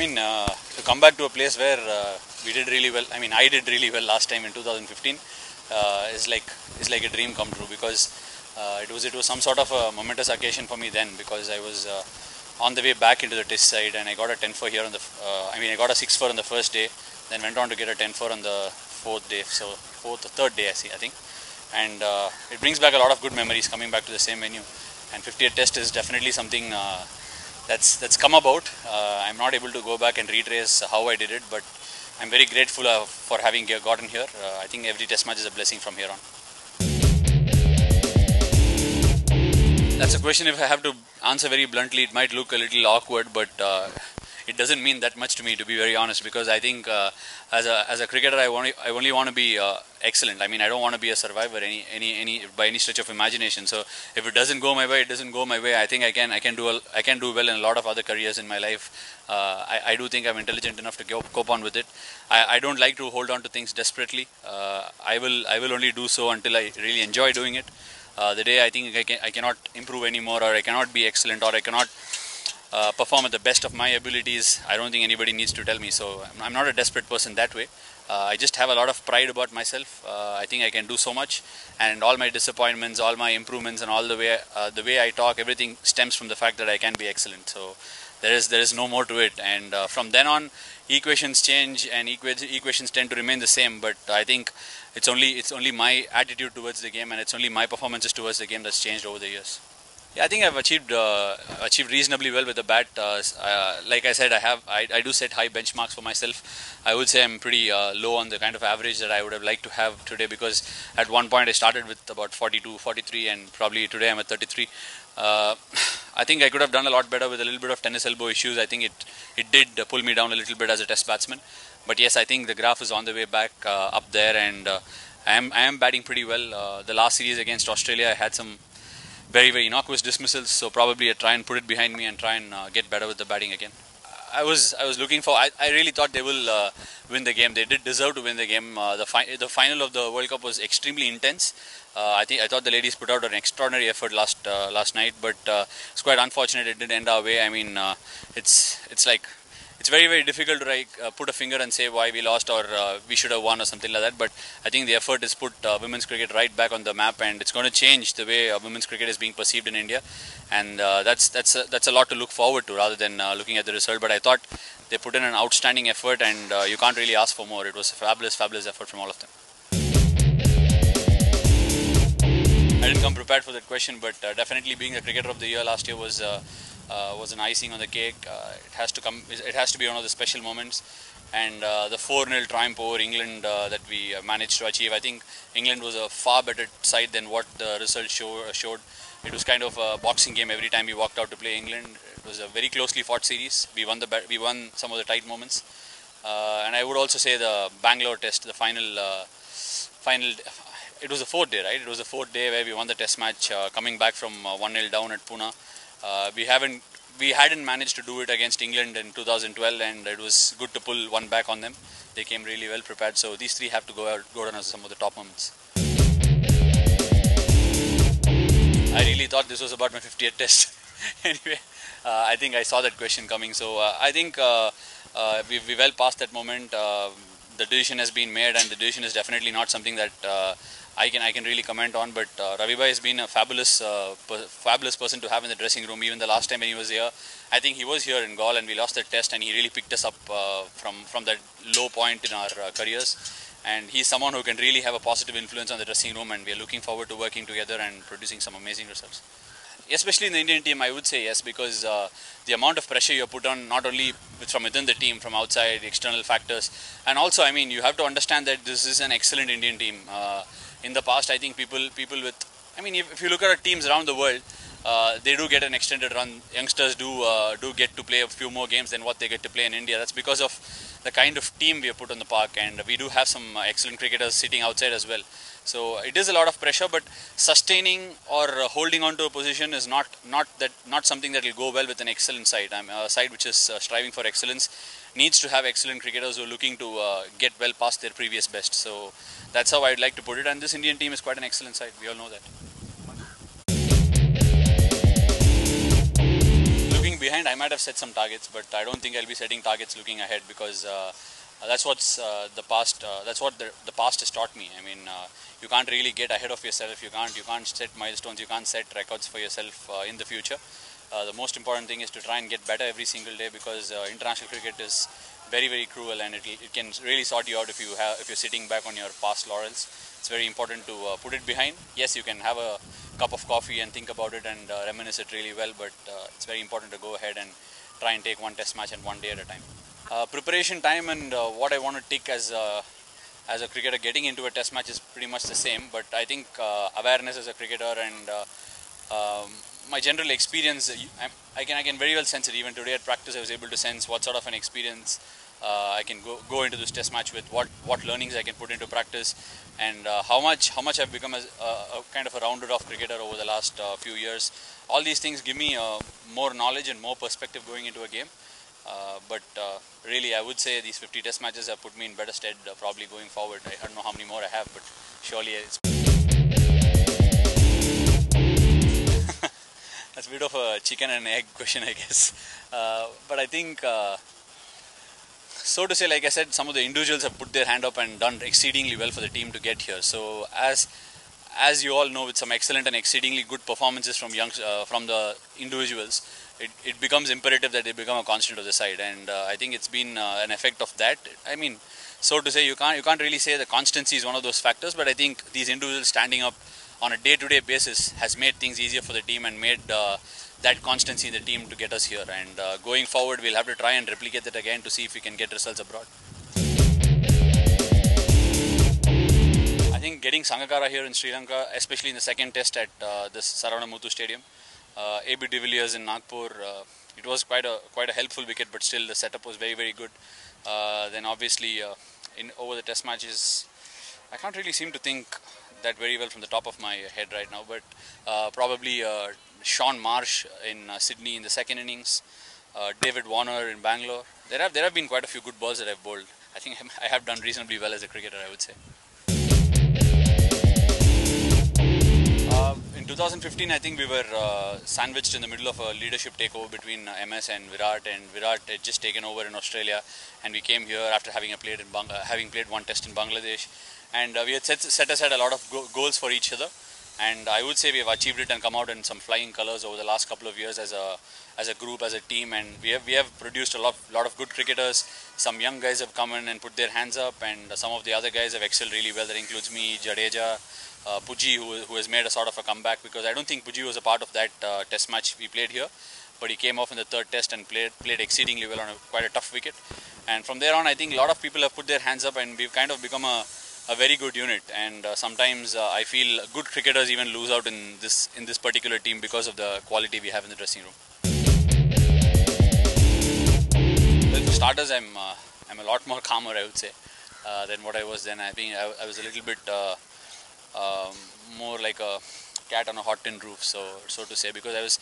mean, to come back to a place where we did really well. I mean, I did really well last time in 2015. Is like a dream come true, because it was some sort of a momentous occasion for me then, because I was on the way back into the test side, and I got a 10-4 here on the. I got a 6-4 on the first day, then went on to get a 10-4 on the fourth day. So third day I think, and it brings back a lot of good memories coming back to the same venue. And 50th test is definitely something that's come about. I'm not able to go back and retrace how I did it, but I'm very grateful for having gotten here. I think every test match is a blessing from here on. That's a question, if I have to answer very bluntly, it might look a little awkward, but it doesn't mean that much to me, to be very honest, because I think as a cricketer, I only want to be excellent. I mean, I don't want to be a survivor by any stretch of imagination. So if it doesn't go my way, it doesn't go my way. I think I can do well in a lot of other careers in my life. I do think I'm intelligent enough to cope on with it. I don't like to hold on to things desperately. I will only do so until I really enjoy doing it. The day I think I cannot improve anymore, or I cannot be excellent, or I cannot perform at the best of my abilities, I don't think anybody needs to tell me. So I'm not a desperate person that way. I just have a lot of pride about myself. I think I can do so much, and all my disappointments, all my improvements, and all the way I talk, everything stems from the fact that I can be excellent. So there is no more to it. And from then on, equations change and equations tend to remain the same. But I think it's only my attitude towards the game, and it's only my performances towards the game that's changed over the years. Yeah, I think I've achieved reasonably well with the bat. Like I said, I do set high benchmarks for myself. I would say I'm pretty low on the kind of average that I would have liked to have today, because at one point I started with about 42, 43, and probably today I'm at 33. I think I could have done a lot better with a little bit of tennis elbow issues. I think it did pull me down a little bit as a test batsman. But yes, I think the graph is on the way back up there, and I am batting pretty well. The last series against Australia, I had some very, very innocuous dismissals, so probably I try and put it behind me and try and get better with the batting again. I was looking for. I really thought they will win the game. They did deserve to win the game. The final of the World Cup was extremely intense. I thought the ladies put out an extraordinary effort last night, but it's quite unfortunate it didn't end our way. I mean, it's very, very difficult to put a finger and say why we lost, or we should have won, or something like that. But I think the effort has put women's cricket right back on the map, and it's going to change the way women's cricket is being perceived in India. And that's a lot to look forward to, rather than looking at the result. But I thought they put in an outstanding effort, and you can't really ask for more. It was a fabulous effort from all of them. I didn't come prepared for that question, but definitely being the Cricketer of the Year last year was an icing on the cake. It has to be one of the special moments. And the 4-0 triumph over England that we managed to achieve, I think England was a far better side than what the result showed. It was kind of a boxing game every time we walked out to play England. It was a very closely fought series. We won some of the tight moments. And I would also say the Bangalore test, the final. It was the fourth day, right? It was the fourth day where we won the test match, coming back from 1-0 down at Pune. We hadn't managed to do it against England in 2012, and it was good to pull one back on them. They came really well prepared. So these three have to go down as some of the top moments. I really thought this was about my 50th test. Anyway, I think I saw that question coming. So I think we well past that moment. The decision has been made, and the decision is definitely not something that I can really comment on. But Ravi Bhai has been a fabulous person to have in the dressing room. Even the last time when he was here, I think he was here in Gaul, and we lost that test, and he really picked us up from that low point in our careers. And he's someone who can really have a positive influence on the dressing room, and we are looking forward to working together and producing some amazing results. Especially in the Indian team, I would say yes, because the amount of pressure you put on, not only from within the team, from outside, external factors, and also, I mean, you have to understand that this is an excellent Indian team. In the past, I think people with, I mean, if you look at teams around the world, they do get an extended run. Youngsters do get to play a few more games than what they get to play in India. That's because of the kind of team we have put on the park, and we do have some excellent cricketers sitting outside as well. So it is a lot of pressure, but sustaining or holding on to a position is not something that will go well with an excellent side. A side which is striving for excellence needs to have excellent cricketers who are looking to get well past their previous best. So that's how I'd like to put it. And this Indian team is quite an excellent side. We all know that. Looking behind, I might have set some targets, but I don't think I'll be setting targets looking ahead because that's what's the past. That's what the past has taught me. I mean, you can't really get ahead of yourself. You can't set milestones. You can't set records for yourself in the future. The most important thing is to try and get better every single day because international cricket is very cruel, and it can really sort you out if you're sitting back on your past laurels. It's very important to put it behind. Yes, you can have a cup of coffee and think about it and reminisce it really well, but it's very important to go ahead and try and take one test match and one day at a time. Preparation time and what I want to take as a cricketer getting into a test match is pretty much the same, but I think awareness as a cricketer and my general experience, I can very well sense it. Even today at practice I was able to sense what sort of an experience I can go into this test match with, what learnings I can put into practice, and how much I've become as a kind of a rounded off cricketer over the last few years. All these things give me more knowledge and more perspective going into a game. But really I would say these 50 test matches have put me in better stead probably going forward. I don't know how many more I have, but surely it's that's a bit of a chicken and egg question, I guess. But I think, so to say, like I said, some of the individuals have put their hand up and done exceedingly well for the team to get here. So as you all know, with some excellent and exceedingly good performances from the individuals, it becomes imperative that they become a constant of the side, and I think it's been an effect of that. I mean, so to say, you can't really say the constancy is one of those factors, but I think these individuals standing up on a day-to-day basis has made things easier for the team and made that constancy in the team to get us here. And going forward, we'll have to try and replicate that again to see if we can get results abroad. I think getting Sangakkara here in Sri Lanka, especially in the second test at this Saravana-Muthu Stadium, AB de Villiers in Nagpur, it was quite a helpful wicket, but still the setup was very good. Then obviously over the test matches, I can't really seem to think that very well from the top of my head right now, but probably Sean Marsh in Sydney in the second innings, David Warner in Bangalore. There have been quite a few good balls that I've bowled. I think I have done reasonably well as a cricketer, I would say. In 2015, I think we were sandwiched in the middle of a leadership takeover between MS and Virat had just taken over in Australia, and we came here after having played one test in Bangladesh, and we had set aside a lot of goals for each other, and I would say we have achieved it and come out in some flying colours over the last couple of years as a group, as a team, and we have produced a lot of good cricketers. Some young guys have come in and put their hands up, and some of the other guys have excelled really well. That includes me, Jadeja, Puji, who has made a sort of a comeback, because I don't think Puji was a part of that test match we played here, but he came off in the third test and played exceedingly well on quite a tough wicket. And from there on, I think a lot of people have put their hands up, and we've kind of become a very good unit. And sometimes I feel good cricketers even lose out in this particular team because of the quality we have in the dressing room. Well, for starters, I'm a lot more calmer, I would say, than what I was then. I think I was a little bit more like a cat on a hot tin roof, so to say, because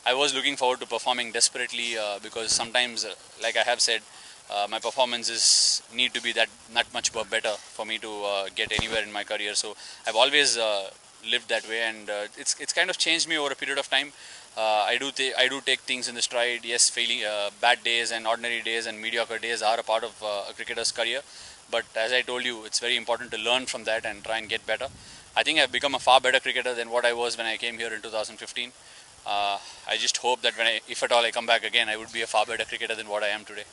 I was looking forward to performing desperately, because sometimes, like I have said, my performances need to be that much better for me to get anywhere in my career. So I've always lived that way, and it's kind of changed me over a period of time. I do take things in the stride. Yes, failing, bad days and ordinary days and mediocre days are a part of a cricketer's career. But as I told you, it's very important to learn from that and try and get better. I think I've become a far better cricketer than what I was when I came here in 2015. I just hope that if at all I come back again, I would be a far better cricketer than what I am today.